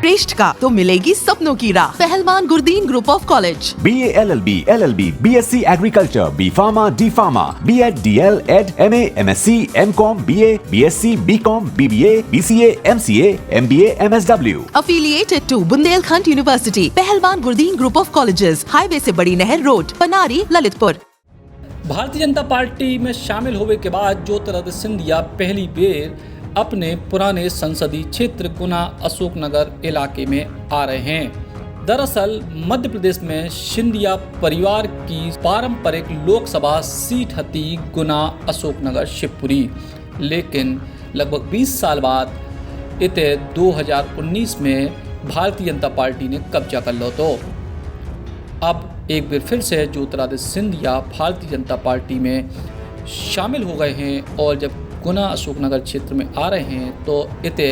श्रेष्ठ का तो मिलेगी सपनों की राह। पहलवान Gurdeen group of college. BA LLB LLB BSc Agriculture B Pharma D Pharma B.Ed DL Ed MA MSc MCom BA BSc BCom BBA BCA MCA MBA MSW। Affiliated to Bundelkhand university. Pahalwan Gurdeen group of colleges, highway से बड़ी नहर road, Panari, Lalitpur. Bharatiya Janata party में शामिल होने के बाद ज्योतिरादित्य सिंधिया पहली बेर अपने पुराने संसदीय क्षेत्र गुना अशोकनगर इलाके में आ रहे हैं। दरअसल मध्य प्रदेश में सिंधिया परिवार की पारंपरिक लोकसभा सीट थी गुना अशोकनगर शिवपुरी, लेकिन लगभग 20 साल बाद इते 2019 में भारतीय जनता पार्टी ने कब्जा कर लो। तो अब एक बार फिर से ज्योतिरादित्य सिंधिया भारतीय जनता पार्टी में शामिल हो गए हैं और जब गुना अशोकनगर क्षेत्र में आ रहे हैं तो इते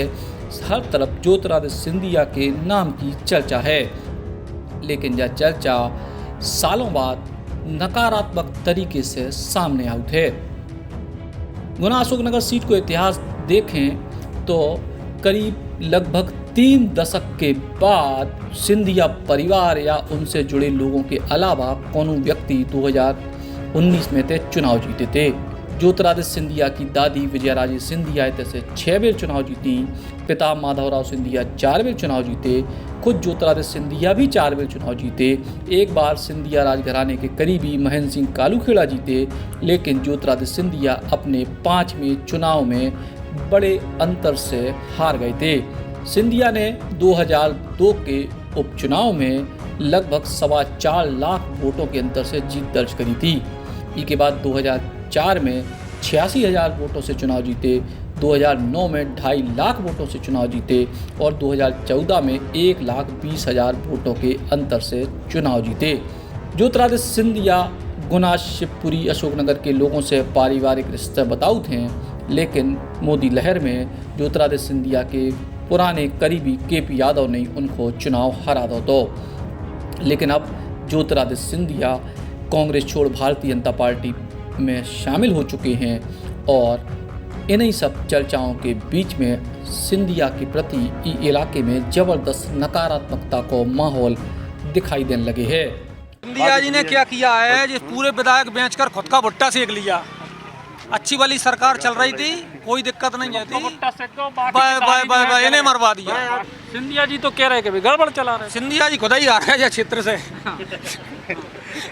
हर तरफ ज्योतिरादित्य सिंधिया के नाम की चर्चा है। लेकिन यह चर्चा सालों बाद नकारात्मक तरीके से सामने आई है। गुना अशोकनगर सीट को इतिहास देखें तो करीब लगभग 3 दशक के बाद सिंधिया परिवार या उनसे जुड़े लोगों के अलावा कोनो व्यक्ति 2019 में चुनाव जीते थे। ज्योतिरादित्य सिंधिया की दादी विजयाराजे सिंधिया से 6 बार चुनाव जीती, पिता माधवराव सिंधिया 4 बार चुनाव जीते, खुद ज्योतिरादित्य सिंधिया भी 4 बार चुनाव जीते। एक बार सिंधिया राजघराने के करीबी महेंद्र सिंह कालूखेड़ा जीते, लेकिन ज्योतिरादित्य सिंधिया अपने 5वें चुनाव में बड़े अंतर से हार गए थे। सिंधिया ने 2002 के उपचुनाव में लगभग 4.25 लाख वोटों के अंतर से जीत दर्ज करी थी। इसके बाद 2004 में 86,000 वोटों से चुनाव जीते, 2009 में 2.5 लाख वोटों से चुनाव जीते और 2014 में 1,20,000 वोटों के अंतर से चुनाव जीते। ज्योतिरादित्य सिंधिया गुना शिवपुरी अशोकनगर के लोगों से पारिवारिक रिश्ते बताऊ थे, लेकिन मोदी लहर में ज्योतिरादित्य सिंधिया के पुराने करीबी KP यादव ने उनको चुनाव हरा दो। तो लेकिन अब ज्योतिरादित्य सिंधिया कांग्रेस छोड़ भारतीय जनता पार्टी में शामिल हो चुके हैं और इन्हीं सब चर्चाओं के बीच में सिंधिया के प्रति इलाके में जबरदस्त नकारात्मकता को माहौल दिखाई देने लगे है। सिंधिया जी ने क्या किया है, जिस पूरे विधायक बेचकर खुद का भुट्टा सेक लिया। अच्छी वाली सरकार चल रही थी, कोई दिक्कत नहीं है थी, इन्हें मरवा दिया। सिंधिया जी तो कह रहे कि गड़बड़ चला रहे। सिंधिया जी खुद ही आ रहे हैं क्षेत्र से।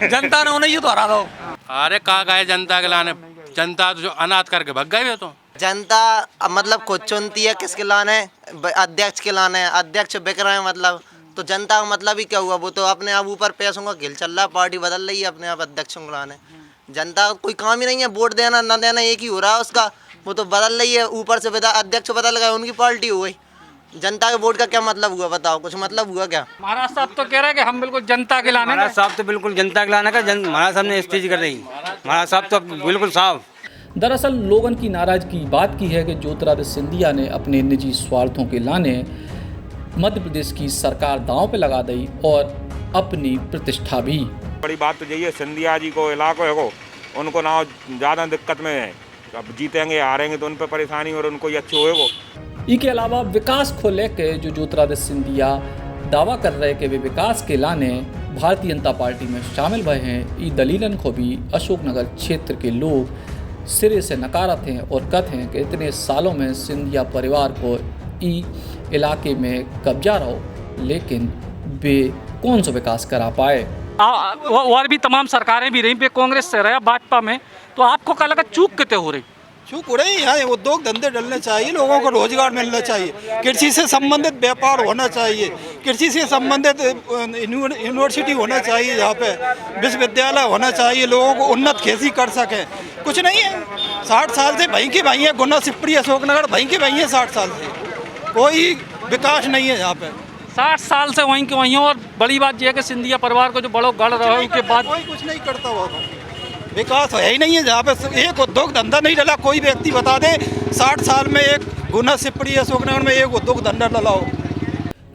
जनता ने उन्हें ही तो हरा दो। अरे कहाँ गए जनता के लाने, जनता तो जो अनाथ करके भग गए। तो जनता मतलब खुद चुनती है किसके लाने, अध्यक्ष के लाने, अध्यक्ष बिक रहे हैं मतलब, तो जनता का मतलब ही क्या हुआ, वो तो अपने आप ऊपर पैसों का खेल चल रहा है, पार्टी बदल रही है अपने आप अध्यक्षों को लाने। जनता का कोई काम ही नहीं है, वोट देना ना देना एक ही हो रहा है उसका, वो तो बदल रही है, ऊपर से अध्यक्ष बदल गए, उनकी पार्टी हो गई। जनता के वोट का क्या मतलब हुआ, बताओ, कुछ मतलब हुआ क्या? महाराज साहब तो कह रहे हैं कि हम बिल्कुल जनता के लाने। महाराज साहब तो बिल्कुल जनता के लाने का, महाराज साहब ने स्टेज कर रही, महाराज साहब तो बिल्कुल साफ। दरअसल लोगों की नाराजगी बात की है कि ज्योतिरादित्य सिंधिया ने अपने निजी स्वार्थों के लाने मध्य प्रदेश की सरकार दांव पे लगा दी और अपनी प्रतिष्ठा भी। बड़ी बात तो यही है, सिंधिया जी को इलाके को उनको ना ज़्यादा दिक्कत में है, अब जीतेंगे हारेंगे तो उन पर परेशानी और उनको ये अच्छे होएगो। इसके अलावा विकास को लेकर जो ज्योतिरादित्य सिंधिया दावा कर रहे कि वे विकास के लाने भारतीय जनता पार्टी में शामिल भए हैं, ई दलीलन को भी अशोकनगर क्षेत्र के लोग सिरे से नकारत हैं और कहते हैं कि इतने सालों में सिंधिया परिवार को ई इलाके में कब्जा रहो, लेकिन वे कौन सा विकास करा पाए। और भी तमाम सरकारें भी रही पे, कांग्रेस से रहा, भाजपा में, तो आपको क्या लगा चूक कितने हो रही? चूक हो रही है, उद्योग धंधे डलने चाहिए, लोगों को रोजगार मिलना चाहिए, कृषि से संबंधित व्यापार होना चाहिए, कृषि से संबंधित यूनिवर्सिटी होना चाहिए, यहाँ पे विश्वविद्यालय होना चाहिए, लोगों को उन्नत खेती कर सकें। कुछ नहीं है, 60 साल से भई की भई है, गुना शिवपुरी अशोकनगर भई की भई है, 60 साल से कोई विकास नहीं है यहाँ पे। 60 साल से वहीं के वहीं, और बड़ी बात यह है कि सिंधिया परिवार को जो बड़ो गढ़ रहा है उसके बाद कोई कुछ नहीं करता हुआ, विकास है ही नहीं है जहाँ पे एक उद्योग धंधा नहीं डला। कोई व्यक्ति बता दे 60 साल में एक गुना शिवपुरी अशोकनगर में एक उद्योग धंधा डला हो।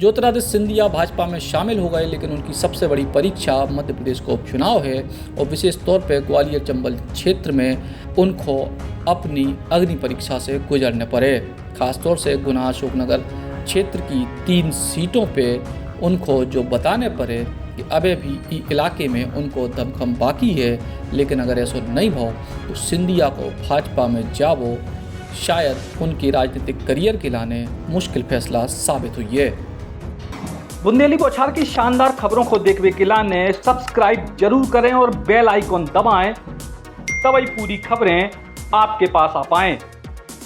ज्योतिरादित्य सिंधिया भाजपा में शामिल हो गए, लेकिन उनकी सबसे बड़ी परीक्षा मध्य प्रदेश का उपचुनाव है और विशेष तौर पर ग्वालियर चंबल क्षेत्र में उनको अपनी अग्नि परीक्षा से गुजरने पड़े। खासतौर से गुना अशोकनगर क्षेत्र की 3 सीटों पे उनको जो बताने पड़े कि अबे भी इलाके में उनको दमखम बाकी है, लेकिन अगर ऐसा नहीं हो तो सिंधिया को भाजपा में जावो शायद उनकी राजनीतिक करियर के लाने मुश्किल फैसला साबित हुई है। बुंदेली बौछार की शानदार खबरों को देखने के लिए सब्सक्राइब जरूर करें और बेल आइकॉन दबाएं, तभी पूरी खबरें आपके पास आ पाएं।